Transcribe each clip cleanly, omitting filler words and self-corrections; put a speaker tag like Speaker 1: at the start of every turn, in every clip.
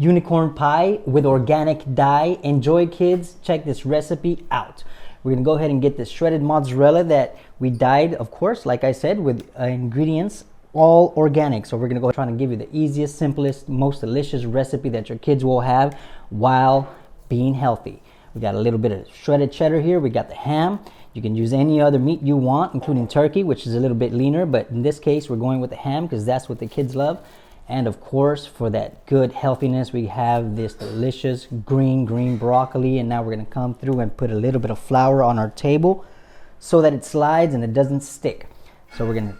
Speaker 1: unicorn pie with organic dye. Enjoy, kids. Check this recipe out. We're gonna go ahead and get this shredded mozzarella that we dyed, of course, like I said, with ingredients all organic. So we're gonna go trying to give you the easiest, simplest, most delicious recipe that your kids will have while being healthy. We got a little bit of shredded cheddar here. We got the ham. You can use any other meat you want, including turkey, which is a little bit leaner, but in this case we're going with the ham because that's what the kids love. And of course, for that good healthiness, we have this delicious green broccoli. And now we're gonna come through and put a little bit of flour on our table so that it slides and it doesn't stick. So we're gonna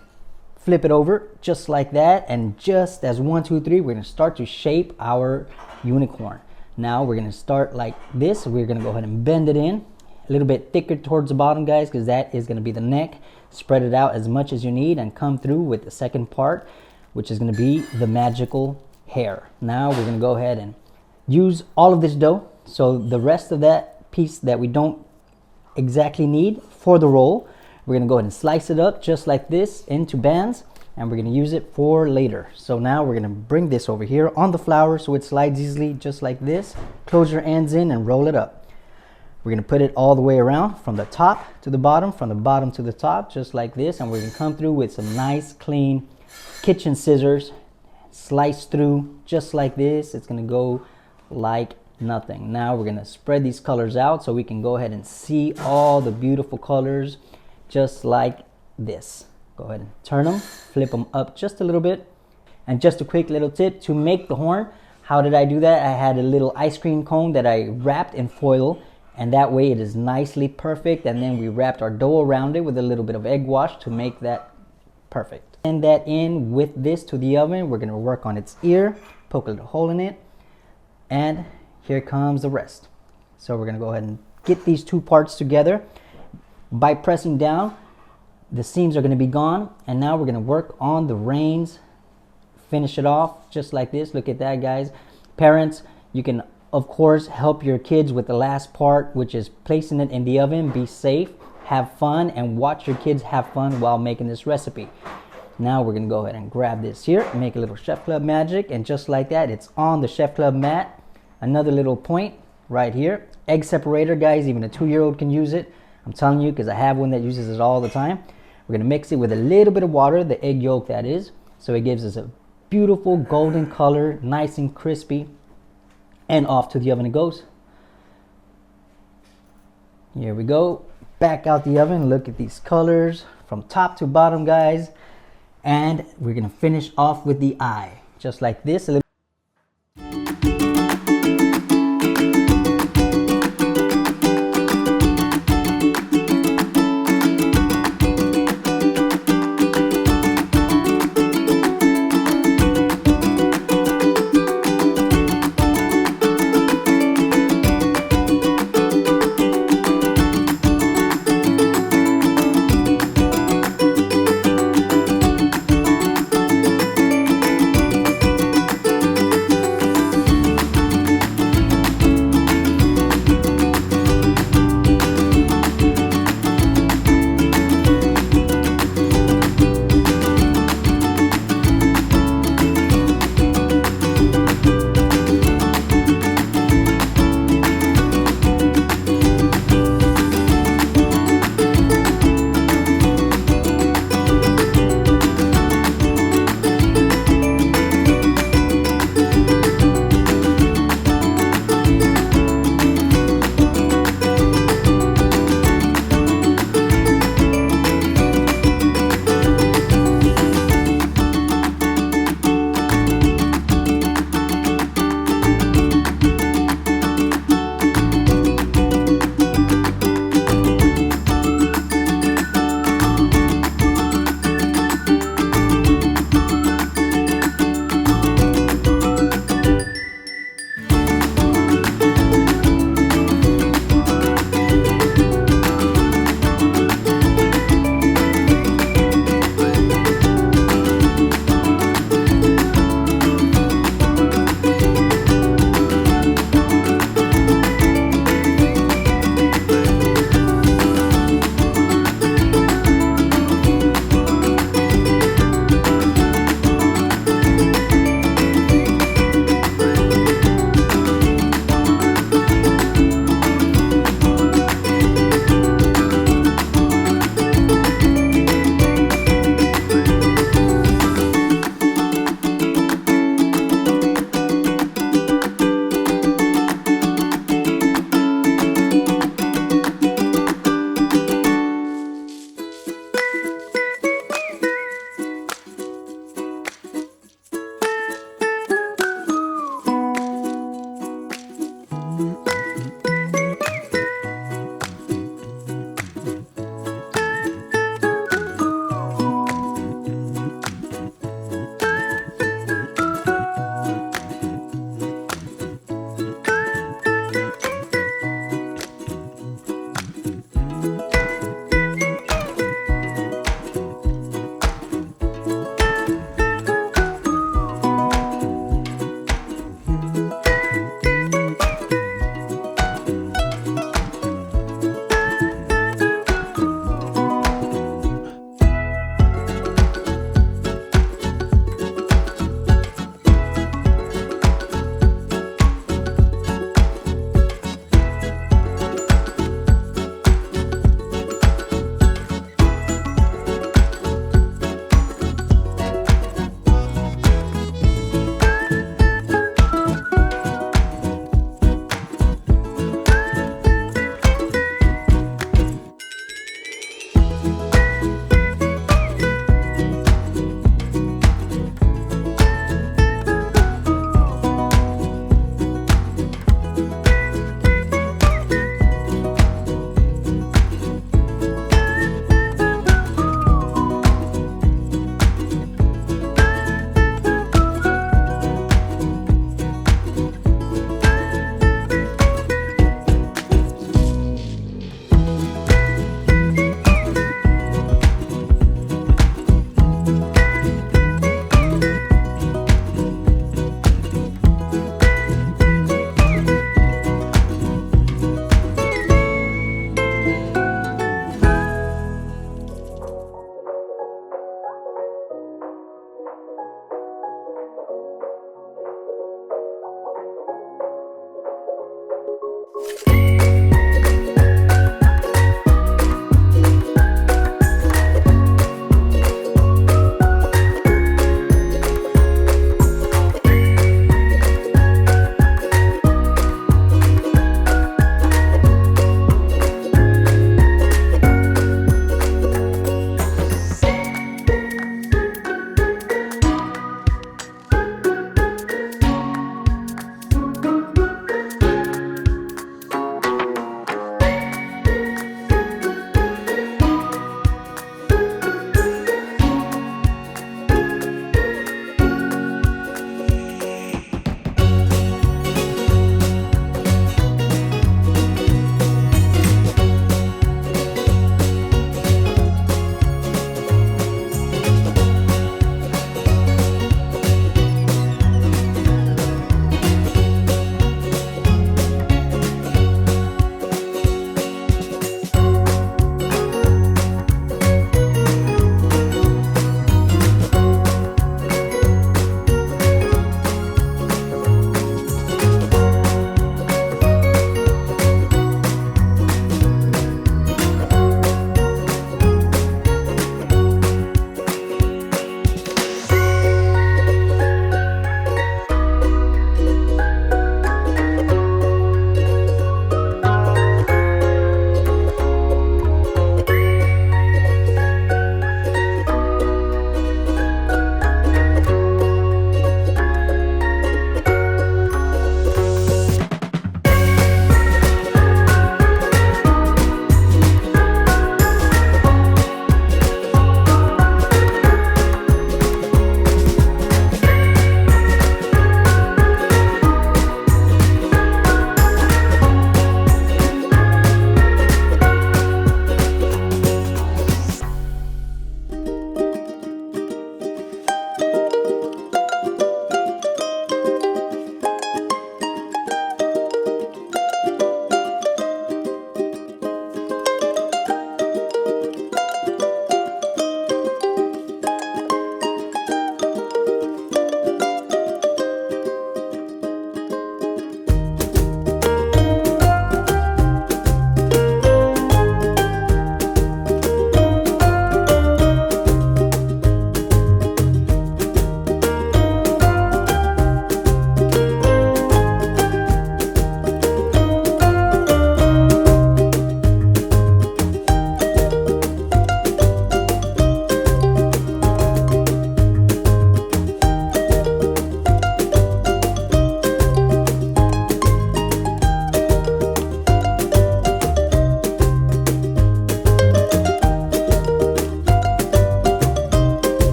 Speaker 1: flip it over just like that, and just as 1, 2, 3, we're gonna start to shape our unicorn. Now we're gonna start like this. We're gonna go ahead and bend it in a little bit thicker towards the bottom, guys, because that is gonna be the neck. Spread it out as much as you need and come through with the second part, which is gonna be the magical hair. Now we're gonna go ahead and use all of this dough. So the rest of that piece that we don't exactly need for the roll, we're gonna go ahead and slice it up just like this into bands, and we're gonna use it for later. So now we're gonna bring this over here on the flour so it slides easily just like this. Close your ends in and roll it up. We're gonna put it all the way around from the top to the bottom, from the bottom to the top, just like this. And we're gonna come through with some nice clean kitchen scissors, slice through just like this. It's gonna go like nothing. Now we're gonna spread these colors out so we can go ahead and see all the beautiful colors just like this. Go ahead and turn them, flip them up just a little bit. And just a quick little tip to make the horn. How did I do that? I had a little ice cream cone that I wrapped in foil, and that way it is nicely perfect. And then we wrapped our dough around it with a little bit of egg wash to make that perfect. Send that in with this to the oven. We're gonna work on its ear, poke a little hole in it, and here comes the rest. So we're gonna go ahead and get these two parts together. By pressing down, the seams are going to be gone, and now we're going to work on the reins. Finish it off just like this. Look at that, guys. Parents, you can of course help your kids with the last part, which is placing it in the oven. Be safe, have fun, and watch your kids have fun while making this recipe. Now we're going to go ahead and grab this here, make a little Chefclub magic, and just like that, it's on the Chefclub mat. Another little point right here. Egg separator, guys. Even a 2-year-old can use it. I'm telling you, because I have one that uses it all the time. We're gonna mix it with a little bit of water, the egg yolk that is, so it gives us a beautiful golden color, nice and crispy, and off to the oven it goes. Here we go, back out the oven. Look at these colors from top to bottom, guys, and we're gonna finish off with the eye, just like this. A little
Speaker 2: you.